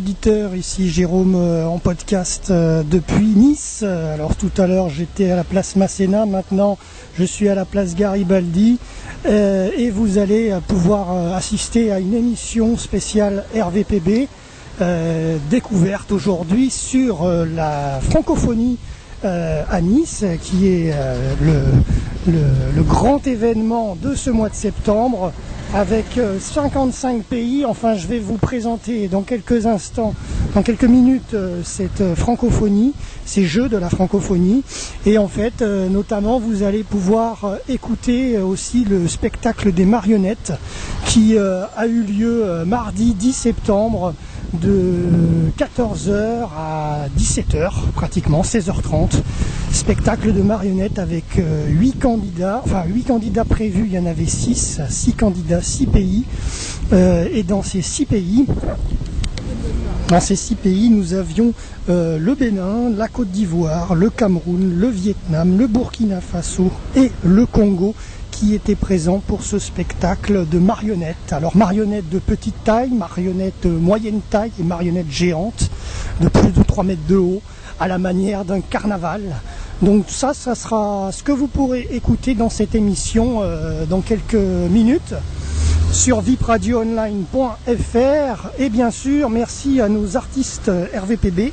auditeurs, ici Jérôme en podcast depuis Nice. Alors tout à l'heure j'étais à la place Masséna, maintenant je suis à la place Garibaldi et vous allez pouvoir assister à une émission spéciale RVPB découverte aujourd'hui sur la francophonie à Nice, qui est le grand événement de ce mois de septembre, avec 55 pays. Enfin, je vais vous présenter dans quelques instants, dans quelques minutes, cette francophonie, ces jeux de la francophonie. Et en fait, notamment, vous allez pouvoir écouter aussi le spectacle des marionnettes qui a eu lieu mardi 10 septembre de 14h à 17h, pratiquement 16h30. Spectacle de marionnettes avec 8 candidats, enfin 8 candidats prévus, il y en avait 6 candidats, 6 pays. Et dans ces 6 pays, nous avions le Bénin, la Côte d'Ivoire, le Cameroun, le Vietnam, le Burkina Faso et le Congo qui étaient présents pour ce spectacle de marionnettes. Alors marionnettes de petite taille, marionnettes moyenne taille et marionnettes géantes de plus de 3 mètres de haut, à la manière d'un carnaval. Donc ça sera ce que vous pourrez écouter dans cette émission dans quelques minutes sur vipradioonline.fr. Et bien sûr, merci à nos artistes RVPB,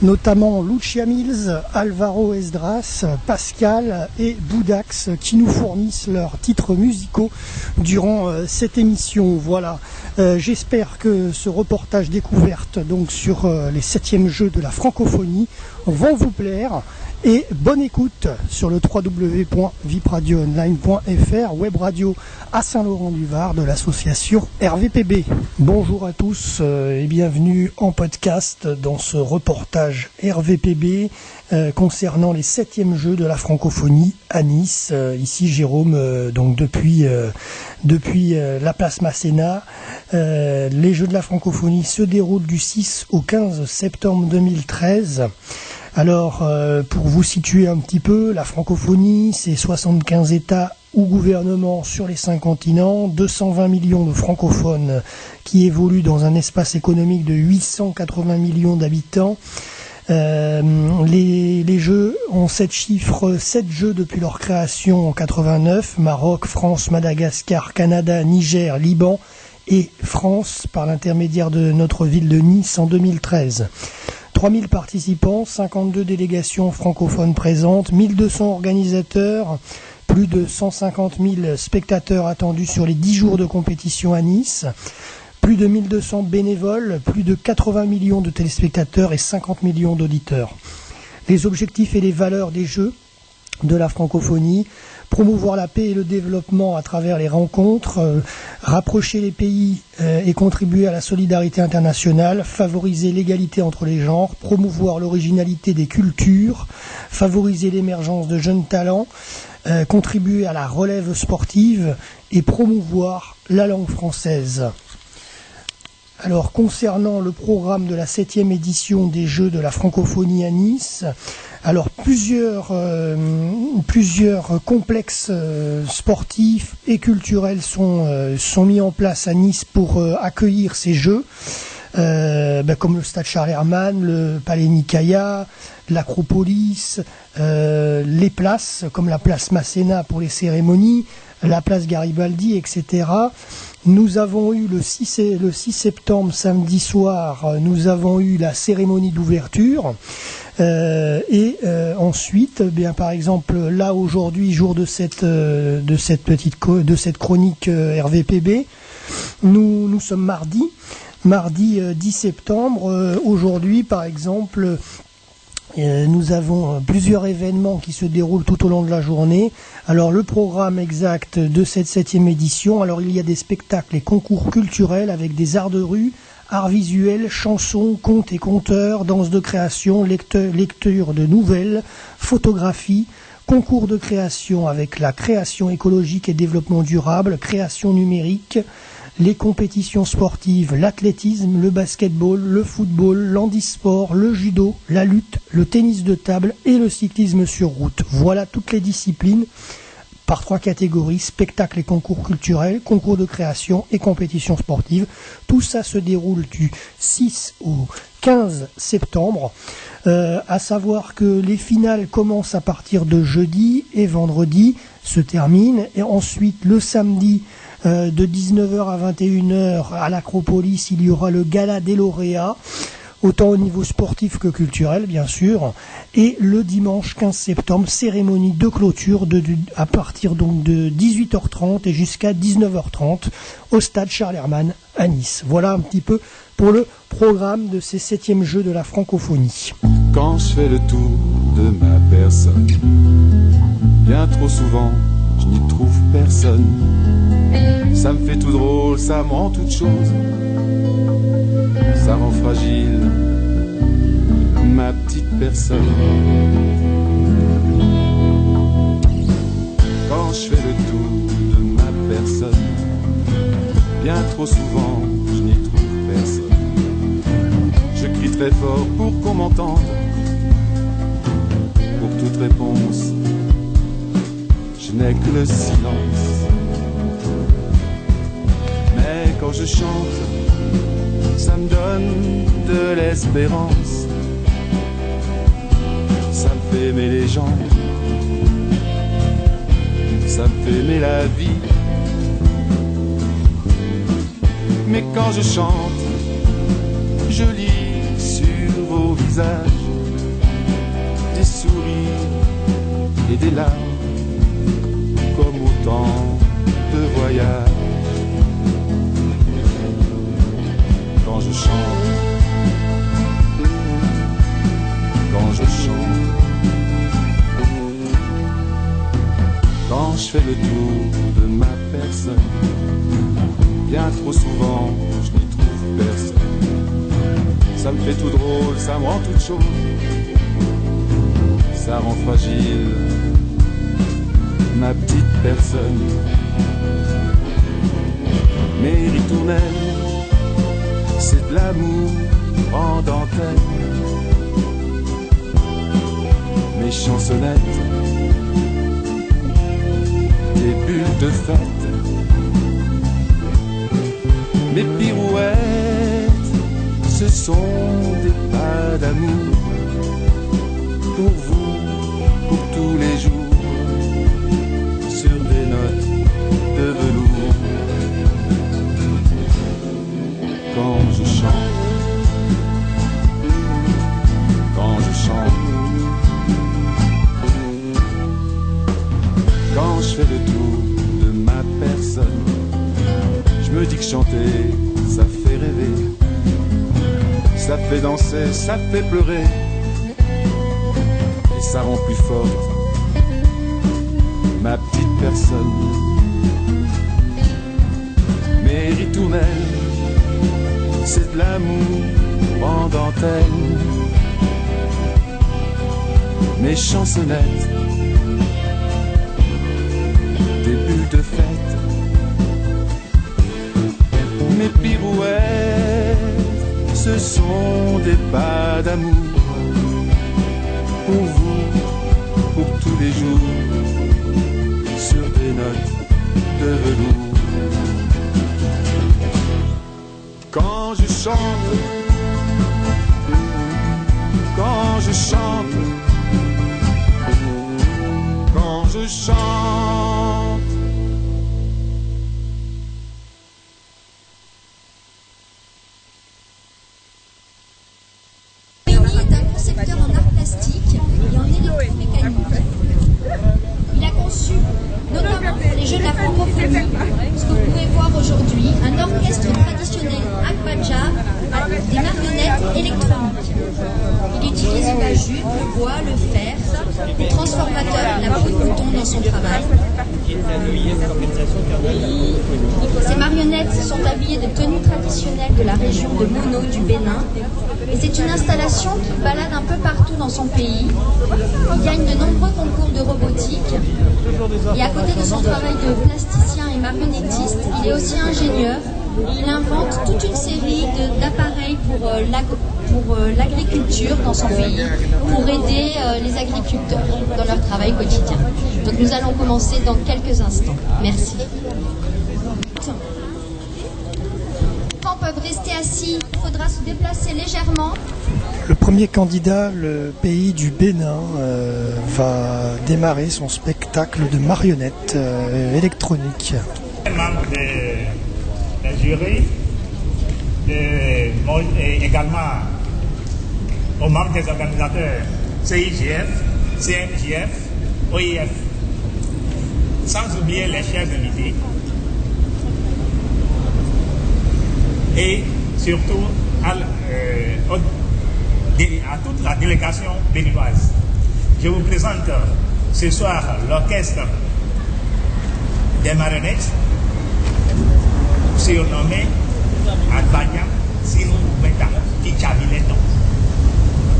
notamment Lucia Mills, Alvaro Esdras, Pascal et Boudax, qui nous fournissent leurs titres musicaux durant cette émission. Voilà, j'espère que ce reportage découverte donc sur les 7e jeux de la francophonie vont vous plaire. Et bonne écoute sur le www.vipradioonline.fr, web radio à Saint-Laurent-du-Var de l'association RVPB. Bonjour à tous et bienvenue en podcast dans ce reportage RVPB concernant les 7e jeux de la francophonie à Nice. Ici Jérôme, donc depuis la place Masséna. Les jeux de la francophonie se déroulent du 6 au 15 septembre 2013. Alors, pour vous situer un petit peu, la francophonie, c'est 75 États ou gouvernements sur les 5 continents, 220 millions de francophones qui évoluent dans un espace économique de 880 millions d'habitants. Les jeux ont 7 chiffres, 7 jeux depuis leur création en 89, Maroc, France, Madagascar, Canada, Niger, Liban et France par l'intermédiaire de notre ville de Nice en 2013. 3000 participants, 52 délégations francophones présentes, 1200 organisateurs, plus de 150 000 spectateurs attendus sur les 10 jours de compétition à Nice, plus de 1200 bénévoles, plus de 80 millions de téléspectateurs et 50 millions d'auditeurs. Les objectifs et les valeurs des jeux de la francophonie: promouvoir la paix et le développement à travers les rencontres, rapprocher les pays et contribuer à la solidarité internationale, favoriser l'égalité entre les genres, promouvoir l'originalité des cultures, favoriser l'émergence de jeunes talents, contribuer à la relève sportive et promouvoir la langue française. Alors, concernant le programme de la 7e édition des Jeux de la francophonie à Nice, alors plusieurs complexes sportifs et culturels sont mis en place à Nice pour accueillir ces Jeux, comme le Stade Charles Hermann, le Palais Nicaïa, l'Acropolis, les places comme la place Masséna pour les cérémonies, la place Garibaldi, etc. Nous avons eu le 6 septembre, samedi soir, nous avons eu la cérémonie d'ouverture. Ensuite, par exemple, là aujourd'hui, jour de cette chronique RVPB, nous sommes mardi 10 septembre. Aujourd'hui, par exemple, nous avons plusieurs événements qui se déroulent tout au long de la journée. Alors le programme exact de cette 7e édition, alors il y a des spectacles et concours culturels avec des arts de rue, arts visuels, chansons, contes et conteurs, danse de création, lecture de nouvelles, photographie, concours de création avec la création écologique et développement durable, création numérique, les compétitions sportives, l'athlétisme, le basketball, le football, l'handisport, le judo, la lutte, le tennis de table et le cyclisme sur route. Voilà toutes les disciplines par 3 catégories, spectacles et concours culturels, concours de création et compétitions sportives. Tout ça se déroule du 6 au 15 septembre. À savoir que les finales commencent à partir de jeudi et vendredi se terminent. Et ensuite, le samedi, de 19h à 21h, à l'Acropolis, il y aura le gala des lauréats, autant au niveau sportif que culturel, bien sûr. Et le dimanche 15 septembre, cérémonie de clôture à partir donc de 18h30 et jusqu'à 19h30 au stade Charles Hermann à Nice. Voilà un petit peu pour le programme de ces 7e Jeux de la francophonie. Quand je fais le tour de ma personne, bien trop souvent, je n'y trouve personne. Ça me fait tout drôle, ça me rend toute chose. Ça rend fragile ma petite personne. Quand je fais le tour de ma personne, bien trop souvent, je n'y trouve personne. Je crie très fort pour qu'on m'entende. Pour toute réponse, je n'ai que le silence. Mais quand je chante, ça me donne de l'espérance. Ça me fait aimer les gens. Ça me fait aimer la vie. Mais quand je chante, je lis sur vos visages des sourires et des larmes, comme autant de voyages. Quand je chante, quand je chante, quand je fais le tour de ma personne, bien trop souvent je n'y trouve personne. Ça me fait tout drôle, ça me rend toute chose. Ça rend fragile ma petite personne. Mes ritournelles, c'est de l'amour en dentelle. Mes chansonnettes, des bulles de fête. Mes pirouettes, ce sont des pas d'amour. Pour vous, pour tous les jours, sur des notes de velours. Quand je chante, quand je chante, quand je fais le tour de ma personne, je me dis que chanter, ça fait rêver, ça fait danser, ça fait pleurer, et ça rend plus forte ma petite personne. Mes ritournelles, c'est de l'amour en dentelle. Mes chansonnettes, des bulles de fête. Mes pirouettes, ce sont des pas d'amour. Pour vous, pour tous les jours, sur des notes de velours. Quand je chante, quand je chante, quand je chante. Rémi est un concepteur en art plastique et en électromécanique. Il a conçu, notamment pour les Jeux de la francophonie, ce que vous pouvez voir aujourd'hui, un orchestre traditionnel Akbaja avec des marionnettes électroniques. Il utilise la jupe, le bois, le fer, le transformateur, la peau de mouton dans son travail. Ces marionnettes sont habillées de tenues traditionnelles de la région de Mono du Bénin. Et c'est une installation qu'il balade un peu partout dans son pays. Il gagne de nombreux concours de robotique. Et à côté de son travail de plasticien et marionnettiste, il est aussi ingénieur Il invente toute une série d'appareils pour l'agriculture dans son pays, pour aider les agriculteurs dans leur travail quotidien. Donc nous allons commencer dans quelques instants. Merci. Les enfants peuvent rester assis, il faudra se déplacer légèrement. Le premier candidat, le pays du Bénin, va démarrer son spectacle de marionnettes électroniques. Membre des jurys, et également aux membres des organisateurs CIGF, CNJF, OIF, sans oublier les chers invités et surtout à toute la délégation béninoise. Je vous présente ce soir l'orchestre des marionnettes surnommé Adbanyam Sinubeta Kichabileton.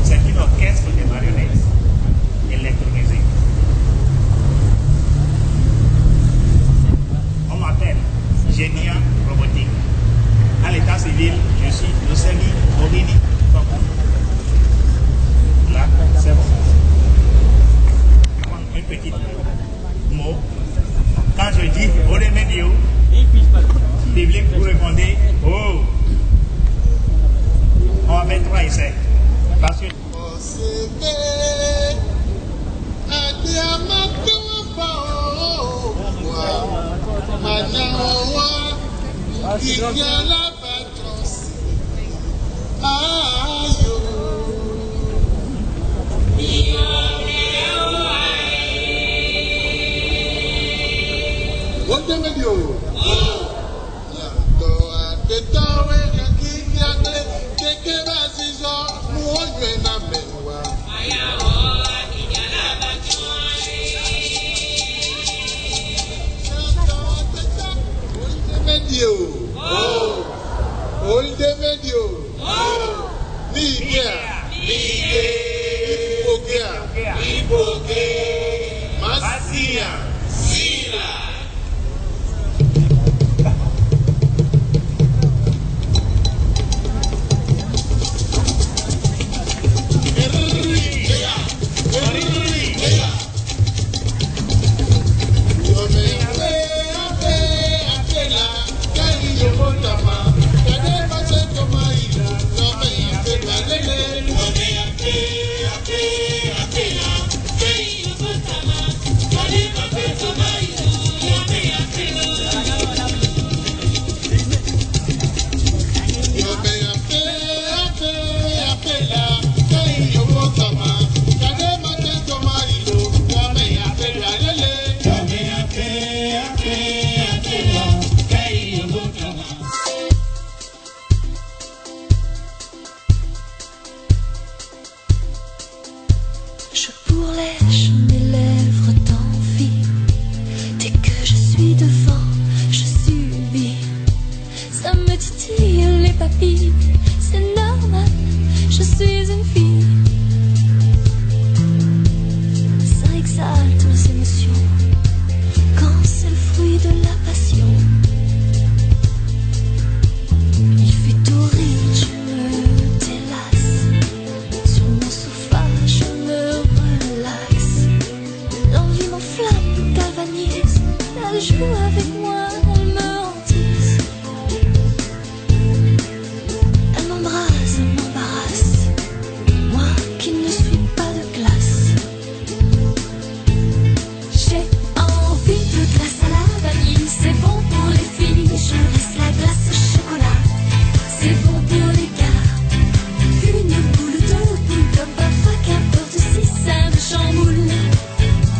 C'est une orchestre de marionnettes électronisée. On m'appelle Génia Robotique. À l'état civil, je suis Lucemi Morini Fabou. Là, c'est bon. Un petit mot. Quand je dis Olé Médio, public, vous répondez oh. On va mettre 3 essais. Parce que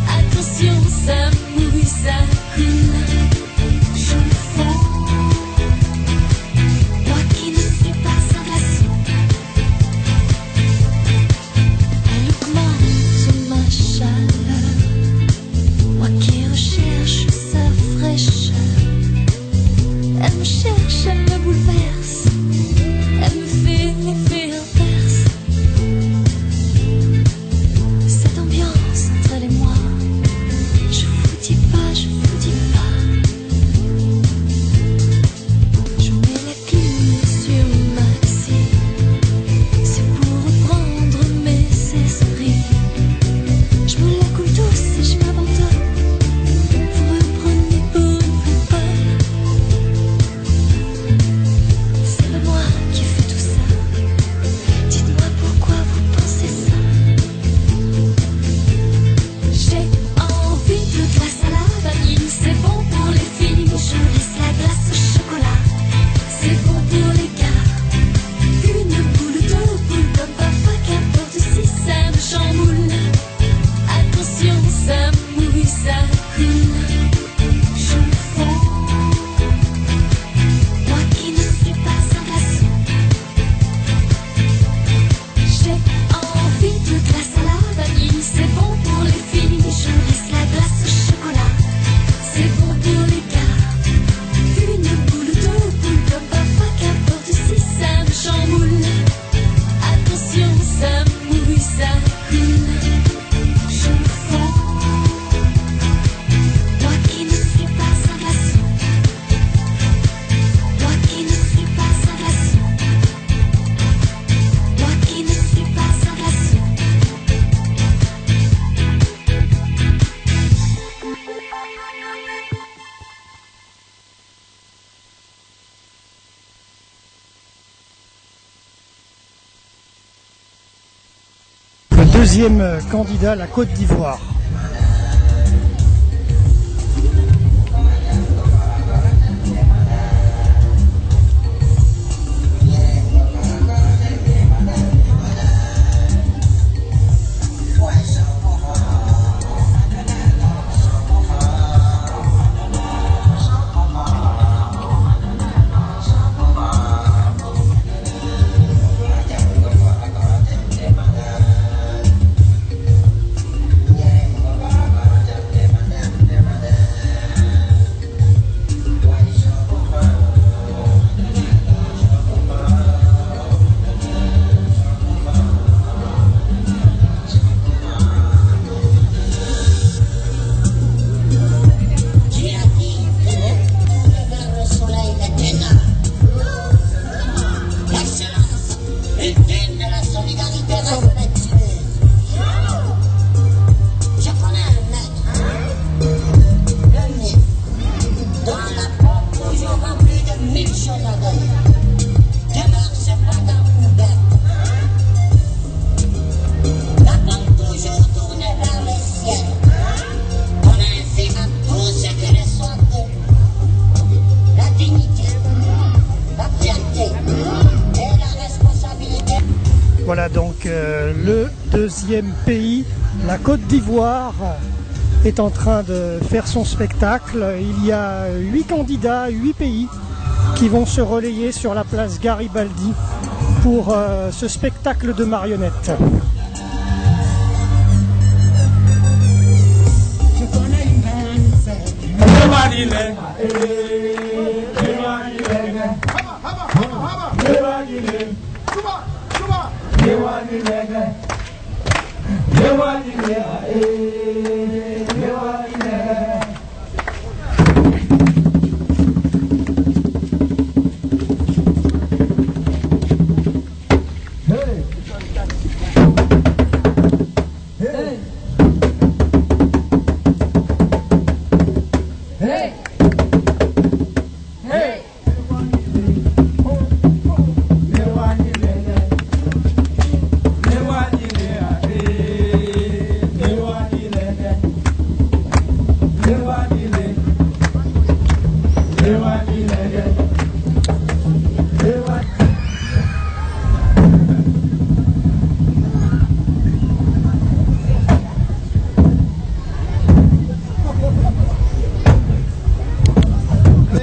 Attention, ça mouille, ça coule. Deuxième candidat, la Côte d'Ivoire. Voilà donc le deuxième pays, la Côte d'Ivoire, est en train de faire son spectacle. Il y a 8 candidats, 8 pays qui vont se relayer sur la place Garibaldi pour ce spectacle de marionnettes.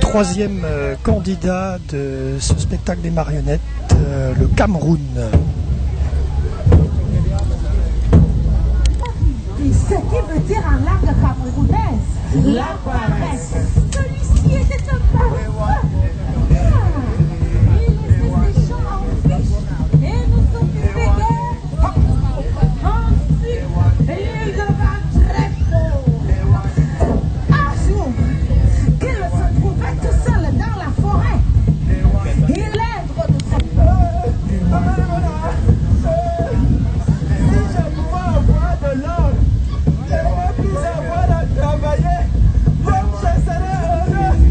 Troisième candidat de ce spectacle des marionnettes, le Cameroun. Ce qui veut dire en langue camerounaise, la paresse. Celui-ci était un paresseux. Il laissait ses champs en friche et nous s'occupait guère en sucre. Et il devint très pauvre. Un jour, qu'il se trouvait tout seul dans la forêt, il lève de son peuple. Si je pouvais avoir de l'or, j'aimerais plus avoir à travailler, donc je serais heureux.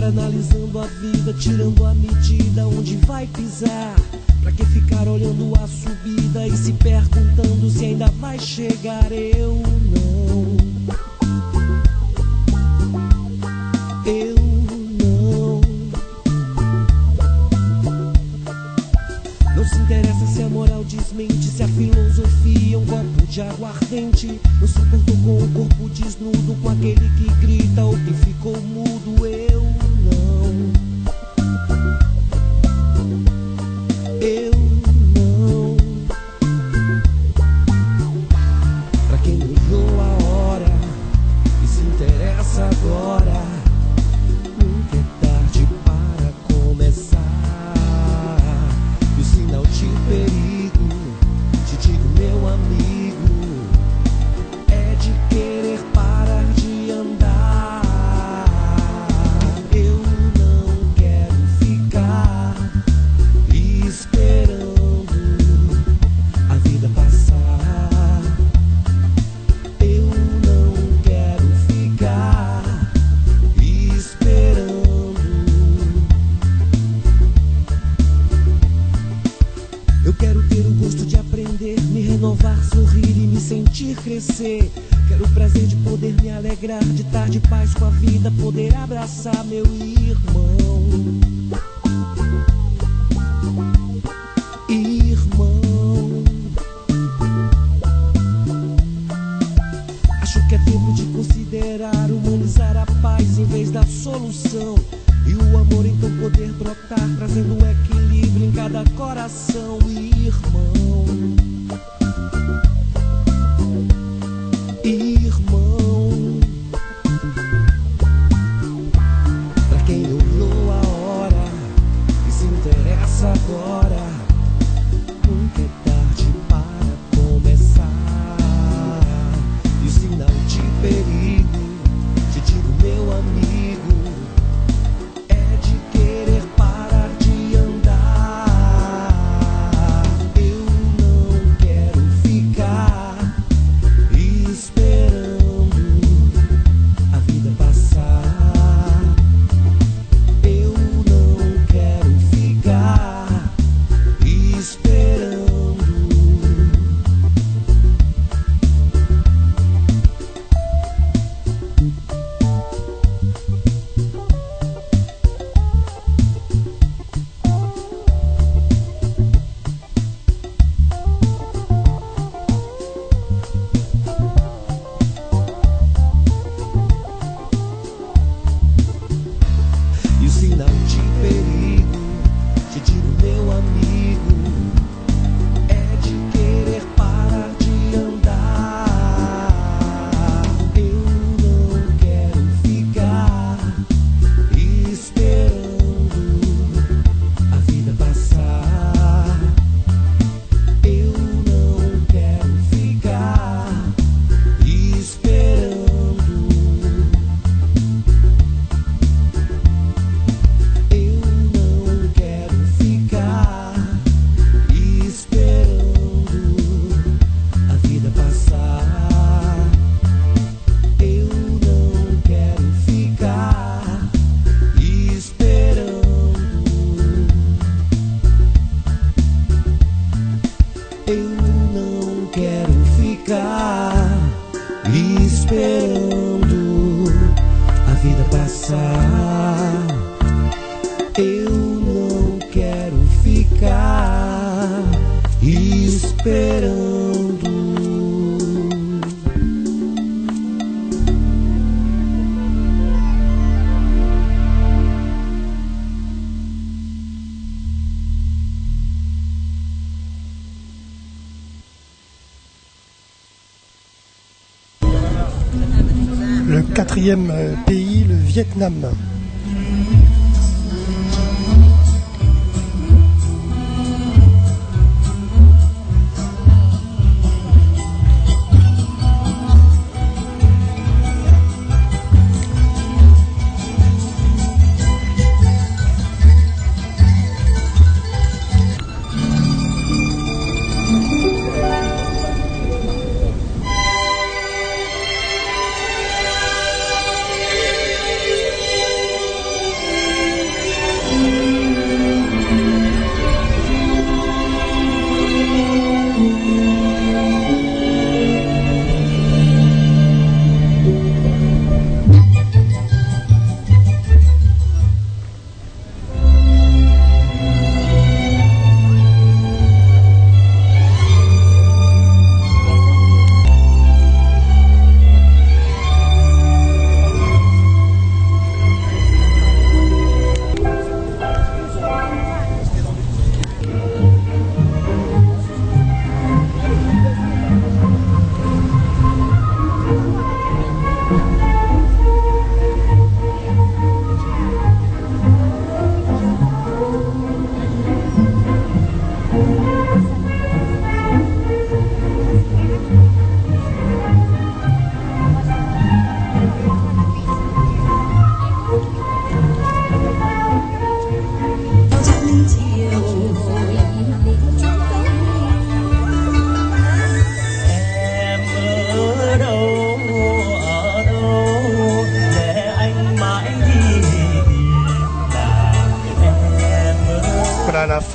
analisando a vida, tirando a medida onde vai pisar. Pra que ficar olhando a subida e se perguntando se ainda vai chegar? Eu não. Eu não. Não se interessa se a moral desmente, se a filosofia é um copo de aguardente. Não se importou com o corpo desnudo, com aquele que grita ou que ficou mudo. Eu não. Eu não. Pra quem mudou a hora e se interessa agora, nunca é tarde para começar. E se inovar, sorrir e me sentir crescer. Quero o prazer de poder me alegrar, de estar de paz com a vida, poder abraçar meu irmão. Irmão, acho que é tempo de considerar humanizar a paz em vez da solução. E o amor então poder brotar, trazendo um equilíbrio em cada coração. Irmão, irmão, pra quem olhou a hora e se interessa agora, nunca é tarde para começar. E o sinal de perigo, te digo meu amigo, é de querer parar de andar. Eu não quero ficar esperando a vida passar. Eu não quero ficar esperando. E o sinal de perigo, te digo meu amigo, é de querer parar de andar. Eu não quero ficar esperando a vida passar. Eu não quero ficar esperando. Eu não quero ficar esperando a vida passar. Eu não quero ficar esperando. Eu não quero ficar esperando a vida passar. Eu não quero ficar esperando. Le quatrième pays, le Vietnam.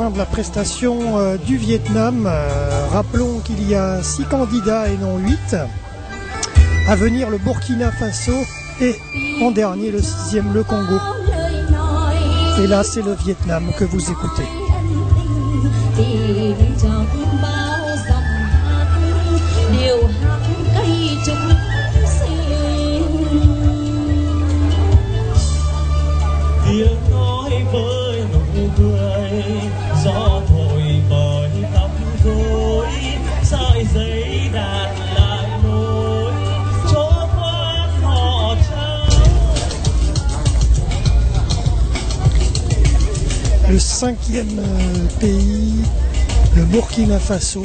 fin de la prestation du Vietnam. Rappelons qu'il y a 6 candidats et non 8. À venir le Burkina Faso et en dernier le 6e le Congo. Et là c'est le Vietnam que vous écoutez. Tiếng nói với nụ cười gió thổi bởi tóc rối sợi giấy đàn lại nối chỗ khoác họ trao. Le 5e pays, le Burkina Faso.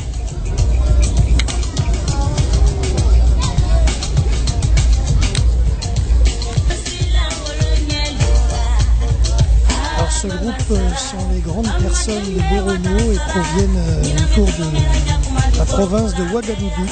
Ce groupe sont les grandes personnes de Borono et proviennent autour de la province de Ouagadougou.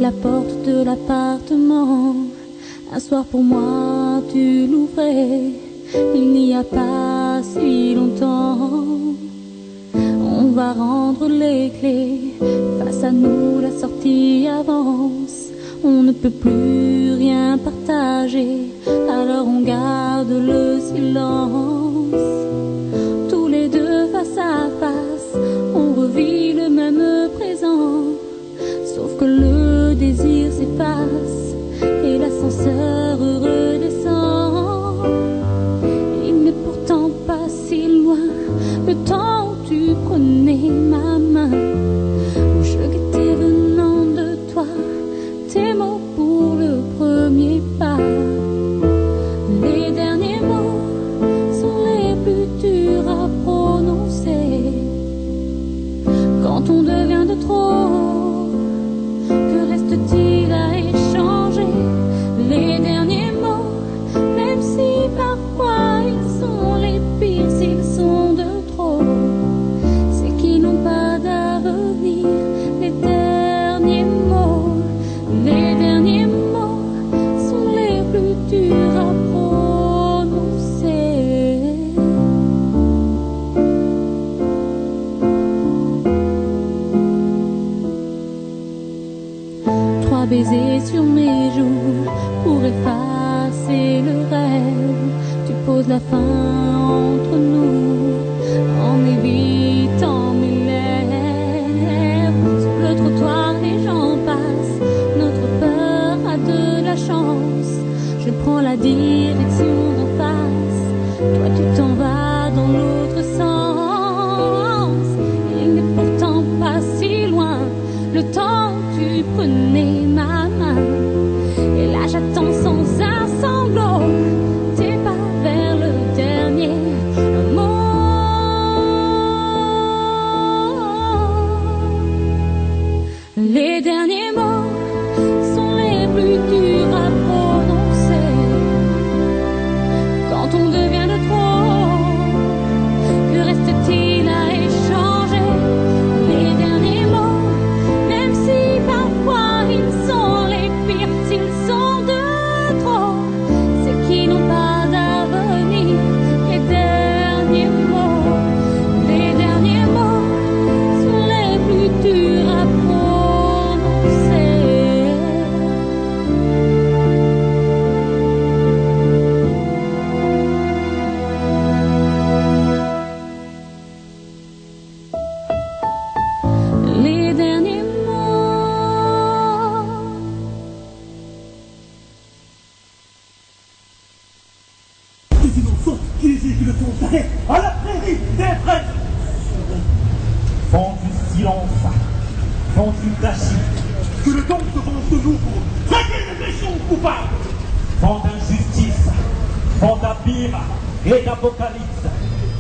la porte de l'appartement. Un soir pour moi tu l'ouvrais, il n'y a pas si longtemps. On va rendre les clés, face à nous la sortie avance. On ne peut plus rien partager, alors on garde le silence. Tous les deux face à face, on revit le même présent. Sauf que le désir s'efface et l'ascenseur redescend. Il n'est pourtant pas si loin le temps où tu prenais ma main, où je guettais venant de toi tes mots pour le premier pas. Les derniers mots sont les plus durs à prononcer. Quand on devient de trop, que reste-t-il à échanger? Les derniers mots, même si parfois ils sont les pires, s'ils sont de trop, c'est qu'ils n'ont pas d'avenir. Les derniers mots sont les plus durs à prononcer. 3 baisers sur mes joues pour effacer le rêve. Tu poses la fin entre nous en évitant mes lèvres. Sur le trottoir les gens passent, notre peur a de la chance. Je prends la direction d'en face, toi tu Les derniers mots sont les plus durs à prononcer. Quand on devient de trop, que reste-t-il à échanger? Les derniers mots, même si parfois ils sont les pires, s'ils sont de trop, c'est qu'ils n'ont pas d'avenir. Les derniers mots, les derniers mots sont les plus durs à prononcer. Les derniers mots. Des innocents qui exécutent le font d'arrêt à la prairie des prêtres. Font du silence, font du gâchis, Que le temps se venge de nous pour traquer les méchants coupables. font d'injustice, font d'abîme et d'apocalypse.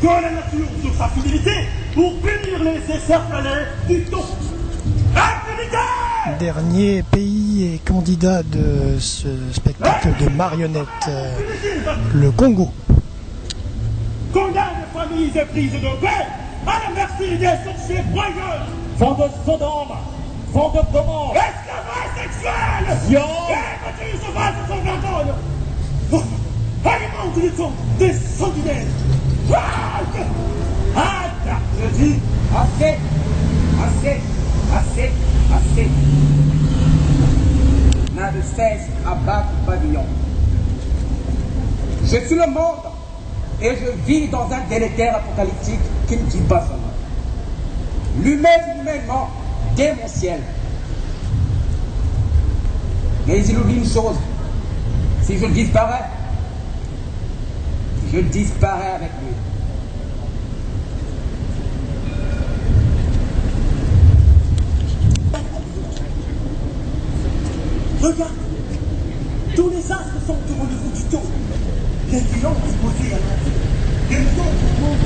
Que la nature sur sa fidélité pour punir les escarpelés du temps. Impunité! Dernier pays et candidat de ce spectacle de marionnettes, le Congo. Condamne les familles éprises de paix à la merci des sorciers broyeurs. Font de Sodome, font de Gomorrhe, Esclavage sexuel! Sion, Et petits sauvages sans vergogne! Alimente le temps des sanguinaires! Halte! Halte! Je dis assez! Assez! Assez! Assez! N'a de cesse à battre pavillon. Je suis le monde et je vis dans un délétère apocalyptique qui ne dit pas son nom. Humainement démentiel. Mais il oublie une chose. Si je disparais avec lui. Regarde, tous les astres sont au rendez-vous du temps. Les bilans exposés à l'entrée. Et le temps du monde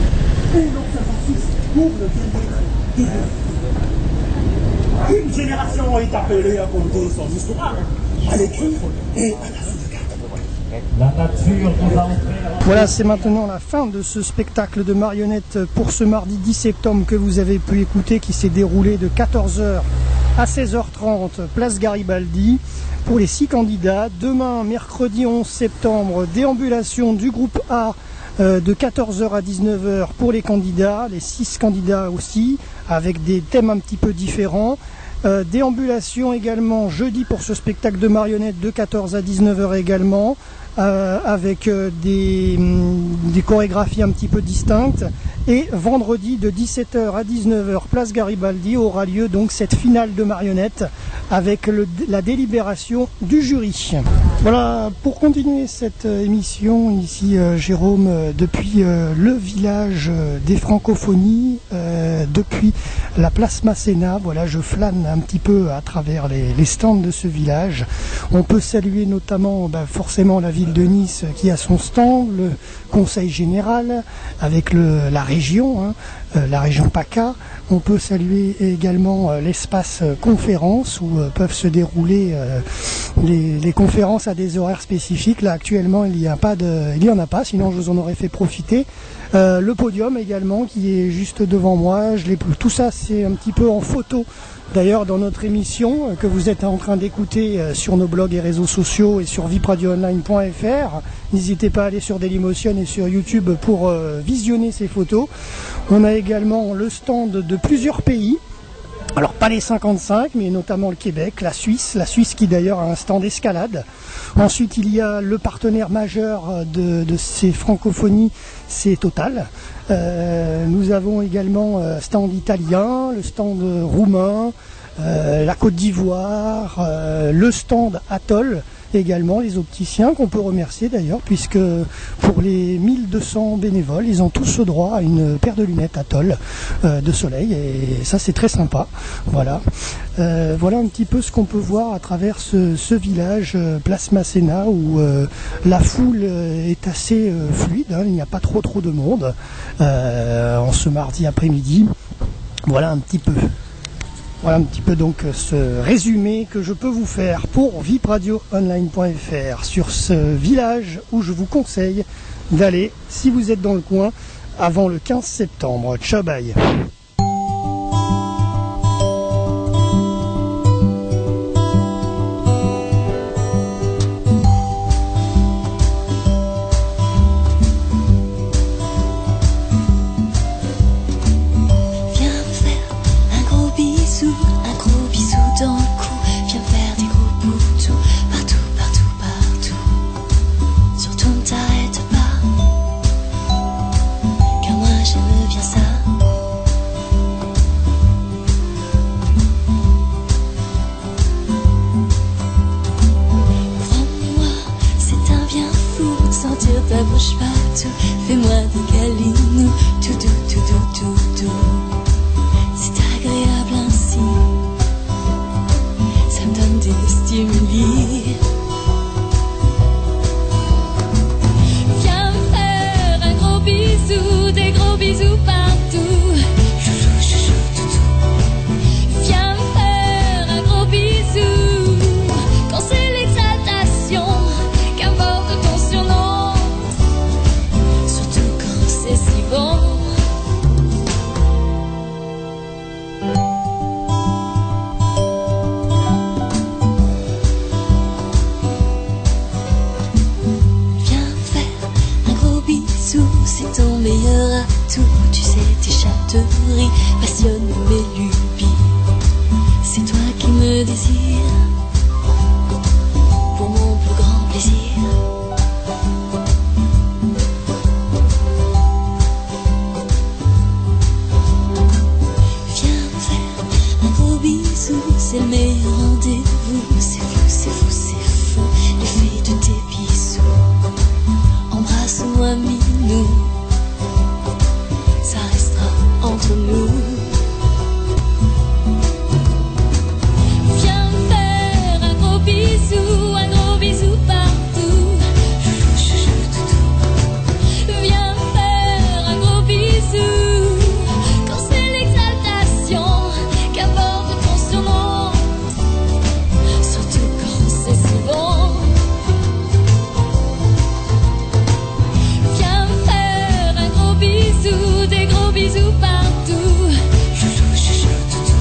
et l'observatrice ouvre le bien-être de Dieu. Une génération est appelée à compter son histoire, à l'écrire et à la sauvegarder. la nature nous a offert. Voilà, c'est maintenant la fin de ce spectacle de marionnettes pour ce mardi 10 septembre que vous avez pu écouter, qui s'est déroulé de 14h à 16h30, place Garibaldi, pour les 6 candidats. Demain, mercredi 11 septembre, déambulation du groupe A de 14h à 19h pour les candidats, les 6 candidats aussi, avec des thèmes un petit peu différents. Déambulation également jeudi pour ce spectacle de marionnettes de 14 à 19h également, avec des chorégraphies un petit peu distinctes. Et vendredi de 17h à 19h, place Garibaldi, aura lieu donc cette finale de marionnettes avec la délibération du jury. Voilà, pour continuer cette émission, ici Jérôme, depuis le village des Francophonies, depuis la place Masséna. Voilà, je flâne un petit peu à travers les stands de ce village. On peut saluer notamment forcément la ville de Nice qui a son stand, le conseil général avec la région, la région PACA. On peut saluer également l'espace conférence où peuvent se dérouler les conférences à des horaires spécifiques. Là actuellement il n'y en a pas, sinon je vous en aurais fait profiter. Le podium également qui est juste devant moi, tout ça c'est un petit peu en photo. D'ailleurs, dans notre émission que vous êtes en train d'écouter sur nos blogs et réseaux sociaux et sur vipradioonline.fr, n'hésitez pas à aller sur Dailymotion et sur YouTube pour visionner ces photos. On a également le stand de plusieurs pays. Alors pas les 55, mais notamment le Québec, la Suisse qui d'ailleurs a un stand d'escalade. Ensuite il y a le partenaire majeur de ces francophonies, c'est Total. Nous avons également stand italien, le stand roumain, la Côte d'Ivoire, le stand Atoll, également les opticiens qu'on peut remercier d'ailleurs, puisque pour les 1200 bénévoles, ils ont tous droit à une paire de lunettes Atoll de soleil, et ça c'est très sympa. Voilà. Voilà un petit peu ce qu'on peut voir à travers ce village place Masséna, où la foule est assez fluide, il n'y a pas trop de monde en ce mardi après-midi. Voilà un petit peu. Voilà un petit peu donc ce résumé que je peux vous faire pour vipradioonline.fr sur ce village où je vous conseille d'aller si vous êtes dans le coin avant le 15 septembre. Ciao, bye. Ta bouche partout, fais-moi des câlins, tout doux, tout doux, tout doux. C'est agréable ainsi, ça me donne des stimuli. Viens me faire un gros bisou, des gros bisous partout. Chouchou, chouchou, toutou. Viens me faire un gros bisou, quand c'est l'exaltation, qu'importe ton surnom. C'est si bon. Viens faire un gros bisou, c'est ton meilleur atout. Tu sais, tes chatteries passionnent mes lubies. C'est toi qui me désires pour mon plus grand plaisir. C'est le meilleur rendez-vous, c'est fou, c'est fou, c'est fou, l'effet de tes bisous. Embrasse-moi, minou, ça restera entre nous. Viens me faire un gros bisou partout. Chouchou, chouchou, toutou. Viens me faire un gros bisou, quand c'est l'exaltation, qu'importe ton surnom. Des gros bisous partout. Chouchou, chouchou, toutou.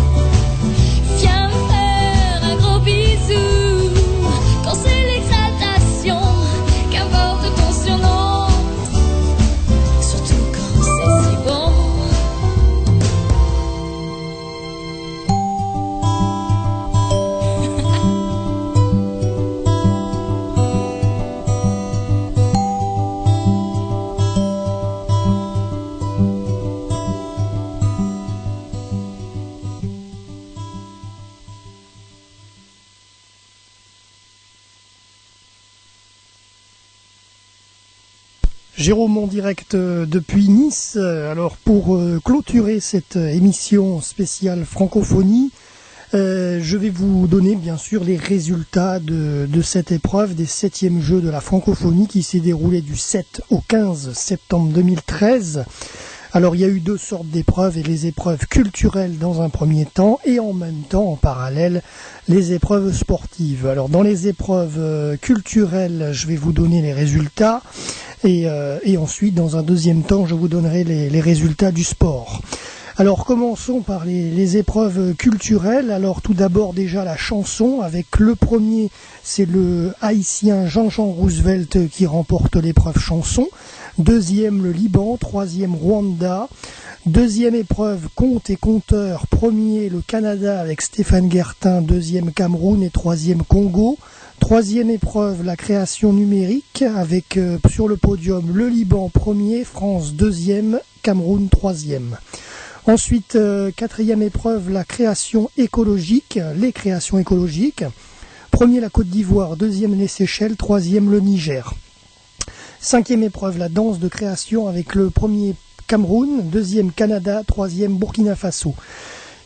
Viens me faire un gros bisou, quand c'est l'exaltation, qu'importe ton surnom, surtout quand c'est si bon. Jérôme en direct depuis Nice. Alors pour clôturer cette émission spéciale francophonie, je vais vous donner bien sûr les résultats de cette épreuve des 7e Jeux de la francophonie qui s'est déroulée du 7 au 15 septembre 2013. Alors il y a eu deux sortes d'épreuves, et les épreuves culturelles dans un premier temps et en même temps en parallèle les épreuves sportives. Alors dans les épreuves culturelles, je vais vous donner les résultats et ensuite dans un deuxième temps je vous donnerai les résultats du sport. Alors commençons par les épreuves culturelles. Alors tout d'abord déjà la chanson avec le premier, c'est le haïtien Jean-Jean Roosevelt qui remporte l'épreuve chanson. Deuxième le Liban, troisième Rwanda. Deuxième épreuve conte et conteur, premier le Canada avec Stéphane Guertin, deuxième Cameroun et troisième Congo. Troisième épreuve la création numérique avec sur le podium le Liban premier, France deuxième, Cameroun troisième. Ensuite, quatrième épreuve, la création écologique, les créations écologiques. Premier, la Côte d'Ivoire, deuxième, les Seychelles, troisième, le Niger. Cinquième épreuve, la danse de création avec le premier Cameroun, deuxième Canada, troisième Burkina Faso.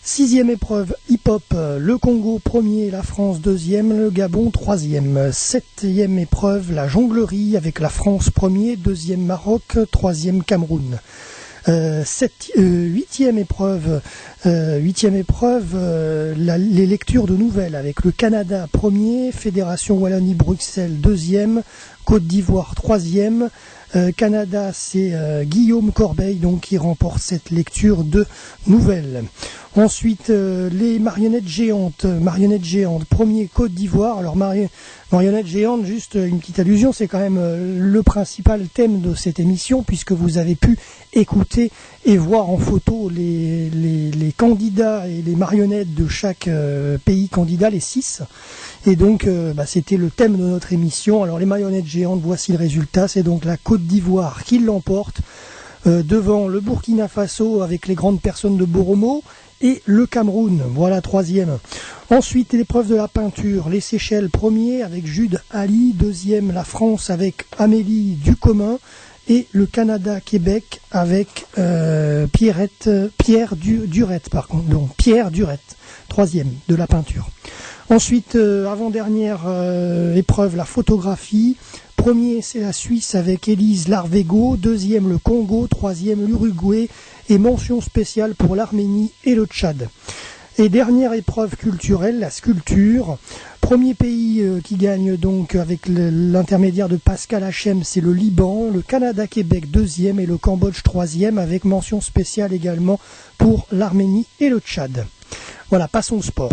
Sixième épreuve, hip-hop, le Congo premier, la France deuxième, le Gabon troisième. Septième épreuve, la jonglerie avec la France premier, deuxième Maroc, troisième Cameroun. Huitième épreuve, les lectures de nouvelles avec le Canada premier, Fédération Wallonie-Bruxelles deuxième, Côte d'Ivoire troisième. Canada, c'est Guillaume Corbeil donc qui remporte cette lecture de nouvelles. Ensuite, les marionnettes géantes. Premier Côte d'Ivoire. Alors marionnettes géantes, juste une petite allusion, c'est quand même le principal thème de cette émission puisque vous avez pu écouter et voir en photo les candidats et les marionnettes de chaque pays candidat, les 6. Et donc, c'était le thème de notre émission. Alors, les marionnettes géantes, voici le résultat. C'est donc la Côte d'Ivoire qui l'emporte devant le Burkina Faso avec les grandes personnes de Boromo et le Cameroun. Voilà, troisième. Ensuite, l'épreuve de la peinture. Les Seychelles, premier avec Jude Ali. Deuxième, la France avec Amélie Ducommun. Et le Canada-Québec avec Pierre Durette, par contre. Donc, Pierre Durette, troisième de la peinture. Ensuite, avant-dernière épreuve, la photographie. Premier, c'est la Suisse avec Élise Larvego. Deuxième, le Congo. Troisième, l'Uruguay. Et mention spéciale pour l'Arménie et le Tchad. Et dernière épreuve culturelle, la sculpture. Premier pays qui gagne donc avec l'intermédiaire de Pascal Hachem, c'est le Liban. Le Canada-Québec deuxième et le Cambodge troisième avec mention spéciale également pour l'Arménie et le Tchad. Voilà, passons au sport.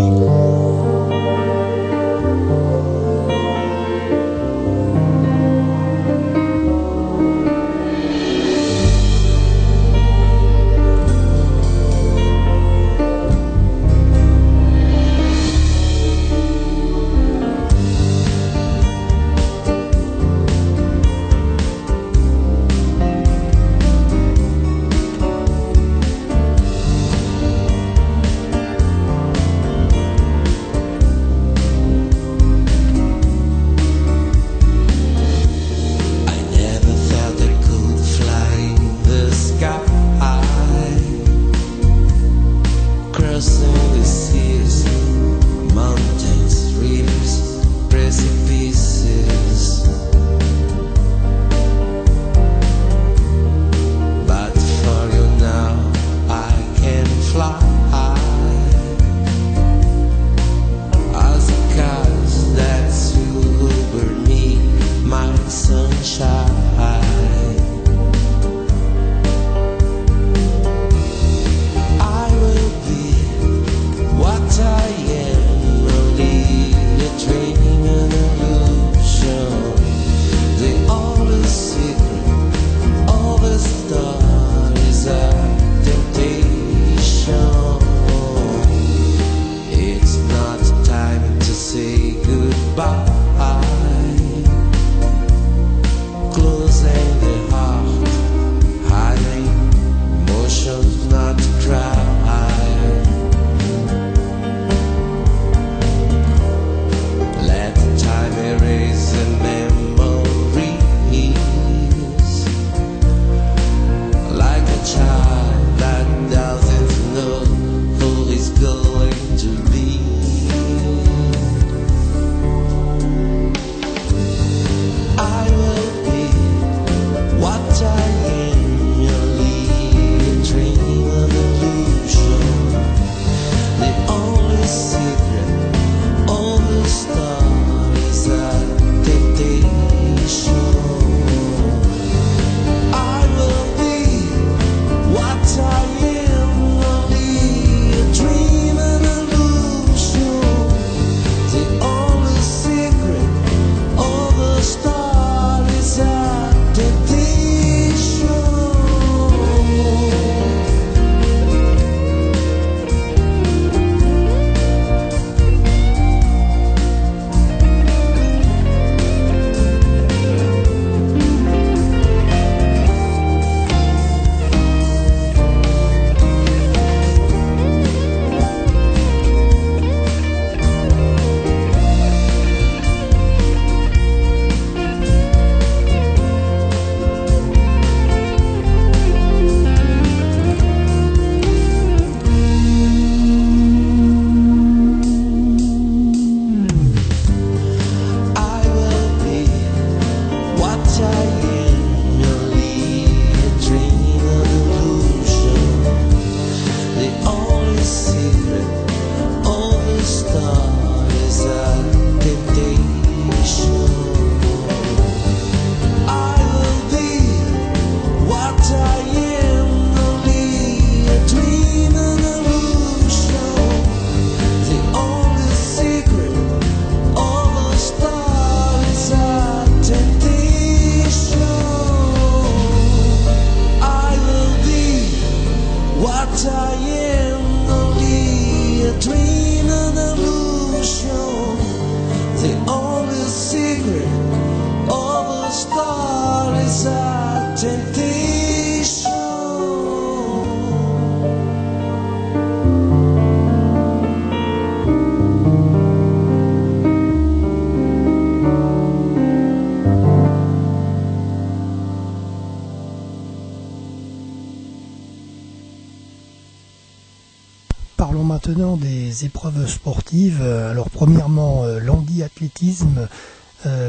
maintenant des épreuves sportives. Alors premièrement, l'handi-athlétisme.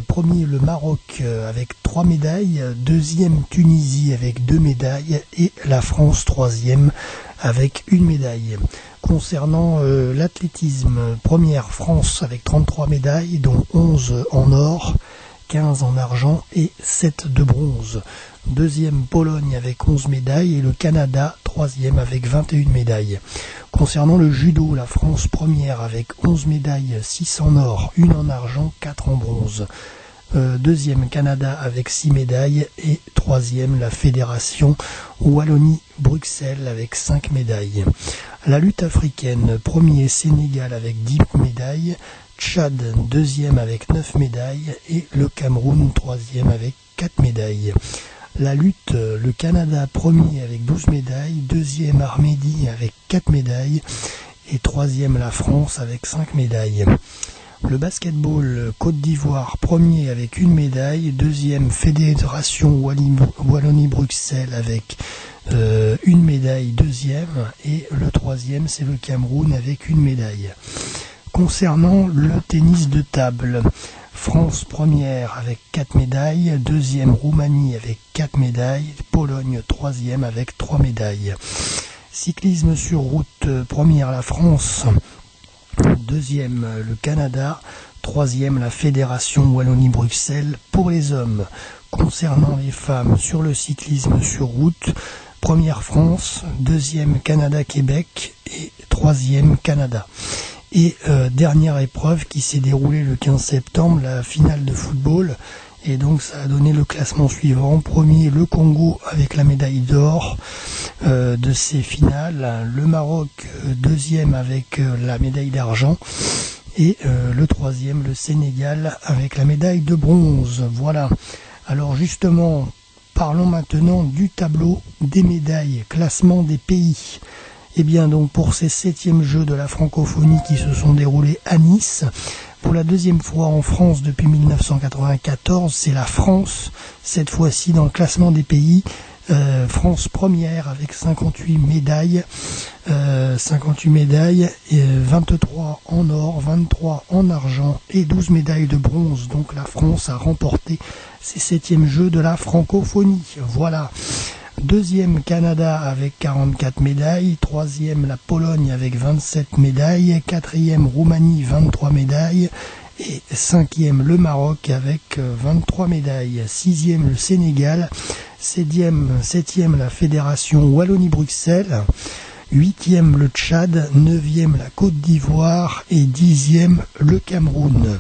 Premier le Maroc avec 3 médailles, deuxième Tunisie avec 2 médailles et la France troisième avec 1 médaille. Concernant l'athlétisme, première France avec 33 médailles, dont 11 en or, 15 en argent et 7 de bronze. Deuxième Pologne avec 11 médailles et le Canada troisième avec 21 médailles. Concernant le judo, la France première avec 11 médailles, 6 en or, 1 en argent, 4 en bronze. Deuxième Canada avec 6 médailles et troisième la Fédération Wallonie-Bruxelles avec 5 médailles. La lutte africaine, premier Sénégal avec 10 médailles, Tchad deuxième avec 9 médailles et le Cameroun troisième avec 4 médailles. La lutte, le Canada premier avec 12 médailles, deuxième Arménie avec 4 médailles et troisième la France avec 5 médailles. Le basketball, Côte d'Ivoire premier avec 1 médaille, deuxième Fédération Wallonie-Bruxelles avec 1 médaille deuxième et le troisième c'est le Cameroun avec 1 médaille. Concernant le tennis de table, France première avec 4 médailles, deuxième Roumanie avec 4 médailles, Pologne troisième avec 3 médailles. Cyclisme sur route, première la France, deuxième le Canada, troisième la Fédération Wallonie-Bruxelles pour les hommes. Concernant les femmes sur le cyclisme sur route, première France, deuxième Canada-Québec et troisième Canada. Et dernière épreuve qui s'est déroulée le 15 septembre, la finale de football. Et donc ça a donné le classement suivant. Premier, le Congo avec la médaille d'or de ces finales. Le Maroc, deuxième avec la médaille d'argent. Et le troisième, le Sénégal, avec la médaille de bronze. Voilà. Alors justement, parlons maintenant du tableau des médailles, classement des pays. Et bien donc pour ces 7e Jeux de la francophonie qui se sont déroulés à Nice, pour la deuxième fois en France depuis 1994, c'est la France, cette fois-ci dans le classement des pays. France première avec 58 médailles, 23 en or, 23 en argent et 12 médailles de bronze. Donc la France a remporté ces 7e Jeux de la francophonie. Voilà. Deuxième Canada avec 44 médailles, troisième la Pologne avec 27 médailles, quatrième Roumanie 23 médailles et cinquième le Maroc avec 23 médailles, sixième le Sénégal, septième la Fédération Wallonie-Bruxelles, huitième le Tchad, neuvième la Côte d'Ivoire et dixième le Cameroun.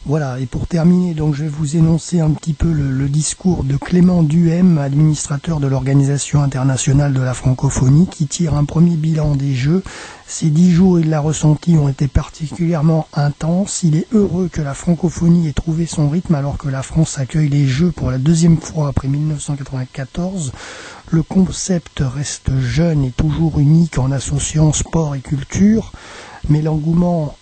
Voilà, et pour terminer, donc je vais vous énoncer un petit peu le discours de Clément Duhem, administrateur de l'Organisation internationale de la francophonie, qui tire un premier bilan des Jeux. Ces 10 jours, il l'a ressenti, ont été particulièrement intenses. Il est heureux que la francophonie ait trouvé son rythme alors que la France accueille les Jeux pour la deuxième fois après 1994. Le concept reste jeune et toujours unique en associant sport et culture, mais l'engouement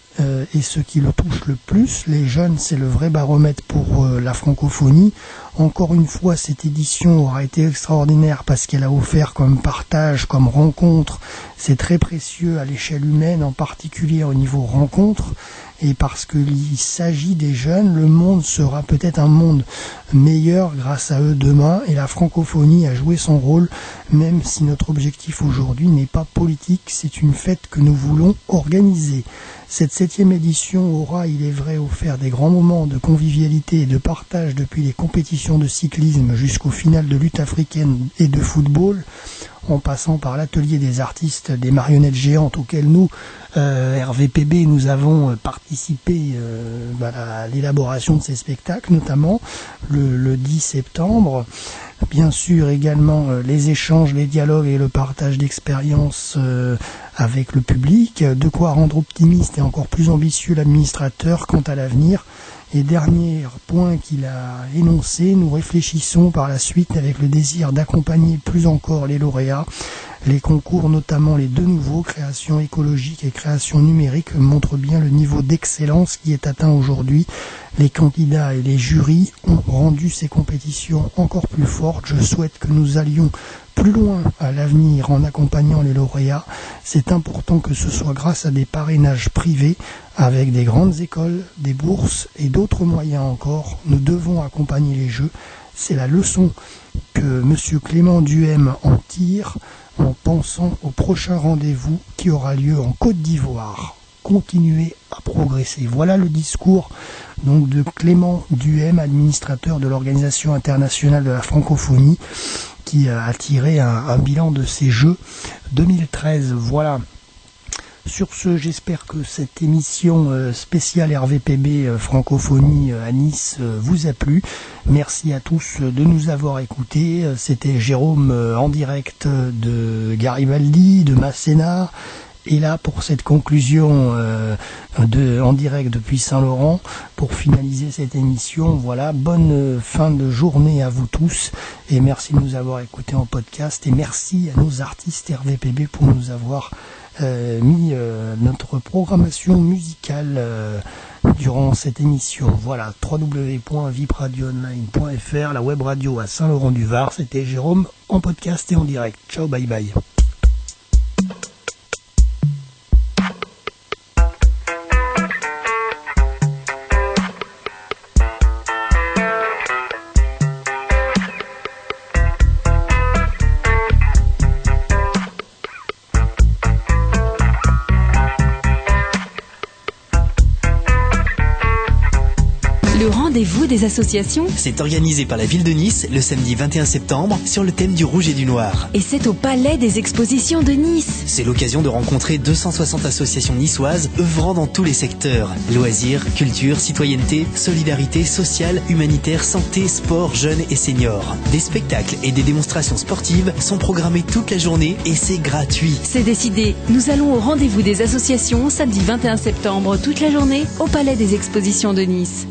et ce qui le touche le plus, les jeunes, c'est le vrai baromètre pour la francophonie. Encore une fois, cette édition aura été extraordinaire parce qu'elle a offert comme partage, comme rencontre. C'est très précieux à l'échelle humaine, en particulier au niveau rencontre. Et parce qu'il s'agit des jeunes, le monde sera peut-être un monde meilleur grâce à eux demain. Et la francophonie a joué son rôle, même si notre objectif aujourd'hui n'est pas politique. C'est une fête que nous voulons organiser. Cette 7e édition aura, il est vrai, offert des grands moments de convivialité et de partage depuis les compétitions de cyclisme jusqu'aux finales de lutte africaine et de football, en passant par l'atelier des artistes des marionnettes géantes auxquelles nous, RVPB, nous avons participé à l'élaboration de ces spectacles, notamment le 10 septembre. Bien sûr également les échanges, les dialogues et le partage d'expériences avec le public, de quoi rendre optimiste et encore plus ambitieux l'administrateur quant à l'avenir. Et dernier point qu'il a énoncé, nous réfléchissons par la suite avec le désir d'accompagner plus encore les lauréats. Les concours, notamment les deux nouveaux, création écologique et création numérique, montrent bien le niveau d'excellence qui est atteint aujourd'hui. Les candidats et les jurys ont rendu ces compétitions encore plus fortes. Je souhaite que nous allions plus loin à l'avenir en accompagnant les lauréats, c'est important que ce soit grâce à des parrainages privés avec des grandes écoles, des bourses et d'autres moyens encore. Nous devons accompagner les Jeux. C'est la leçon que M. Clément Duhem en tire en pensant au prochain rendez-vous qui aura lieu en Côte d'Ivoire. Continuer à progresser. Voilà le discours donc de Clément Duhem, administrateur de l'Organisation internationale de la francophonie, qui a tiré un bilan de ces Jeux 2013. Voilà. Sur ce, j'espère que cette émission spéciale RVPB francophonie à Nice vous a plu. Merci à tous de nous avoir écoutés. C'était Jérôme en direct de Garibaldi, de Masséna. Et là, pour cette conclusion en direct depuis Saint-Laurent, pour finaliser cette émission, voilà, bonne fin de journée à vous tous, et merci de nous avoir écoutés en podcast, et merci à nos artistes RVPB pour nous avoir mis notre programmation musicale durant cette émission. Voilà, www.vipradioonline.fr, la web radio à Saint-Laurent-du-Var. C'était Jérôme en podcast et en direct. Ciao, bye bye. Rendez-vous des associations. C'est organisé par la ville de Nice le samedi 21 septembre sur le thème du rouge et du noir. Et c'est au Palais des Expositions de Nice. C'est l'occasion de rencontrer 260 associations niçoises œuvrant dans tous les secteurs. Loisirs, culture, citoyenneté, solidarité sociale, humanitaire, santé, sport, jeunes et seniors. Des spectacles et des démonstrations sportives sont programmés toute la journée et c'est gratuit. C'est décidé. Nous allons au rendez-vous des associations samedi 21 septembre toute la journée au Palais des Expositions de Nice.